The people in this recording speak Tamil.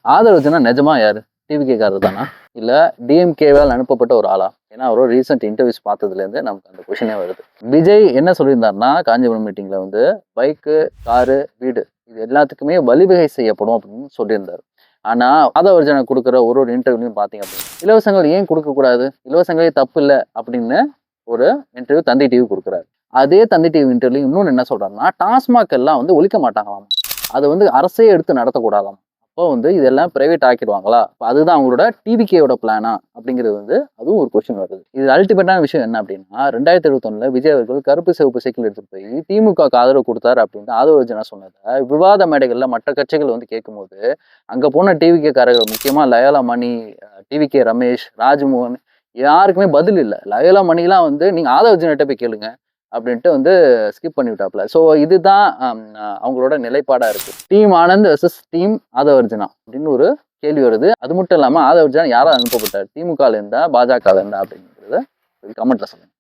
ஆதரவுனா நிஜமா யாரு? டிவிகே காரர் தானா? இல்ல டிஎம்கேவால் அனுப்பப்பட்ட ஒரு ஆளா? ஏன்னா அவரோட ரீசென்ட் இன்டர்வியூஸ் பார்த்ததுலேருந்து நமக்கு அந்த கொஸ்டினே வருது. விஜய் என்ன சொல்லியிருந்தாருன்னா, காஞ்சிபுரம் மீட்டிங்ல வந்து பைக்கு, காரு, வீடு இது எல்லாத்துக்குமே வழிவகை செய்யப்படும் அப்படின்னு சொல்லியிருந்தாரு. ஆனா ஆதவர்ஜன குடுக்குற ஒரு இன்டர்வியூலையும் பார்த்தீங்க அப்படின்னா, இலவசங்கள் ஏன் குடுக்கக்கூடாது? இலவசங்களே தப்பு இல்ல அப்படின்னு ஒரு இன்டர்வியூ தந்தி டிவி குடுக்குறாரு. அதே தந்தி டிவி இன்டர்வியூல இன்னொன்னு என்ன சொல்றாருன்னா, டாஸ்மாக் எல்லாம் வந்து ஒழிக்க மாட்டாங்களாம். அத வந்து அரசே எடுத்து நடத்தக்கூடாதாம். அப்போ வந்து இதெல்லாம் பிரைவேட் ஆக்கிடுவாங்களா? அதுதான் அவங்களோட டிவிகேயோட பிளானா? அப்படிங்கிறது வந்து அதுவும் ஒரு கொஸ்டின் வருது. இது அல்டிமேட்டான விஷயம் என்ன அப்படின்னா, 2021ல விஜய் அவர்கள் கருப்பு, சிவப்பு சைக்கிள் எடுத்துட்டு போய் திமுகவுக்கு ஆதரவு குடுத்தாரு அப்படின்னு ஆதவர்ஜனா சொன்னத விவாத மேடைகள்ல மற்ற கட்சிகள் வந்து கேட்கும்போது, அங்க போன டிவிகே காரர்கள் முக்கியமா லயோலா மணி, டிவிகே ரமேஷ், ராஜ்மோகன் யாருக்குமே பதில் இல்ல. லயோலா மணிலாம் வந்து நீங்க ஆதவர்ஜனாட்ட போய் கேளுங்க. அப்படின்ட்டு வந்து ஸ்கிப் பண்ணி விட்டாப்ல. ஸோ இதுதான் அவங்களோட நிலைப்பாடா இருக்கு. டீம் ஆனந்த் வெர்சஸ் டீம் ஆதவர்ஜனா அப்படின்னு ஒரு கேள்வி வருது. அது மட்டும் இல்லாம ஆதவர்ஜனா யாரால அனுப்பப்பட்டார்? திமுகல இருந்தா, பாஜகல இருந்தா அப்படிங்கிறத கமெண்ட்ல சொல்லுங்க.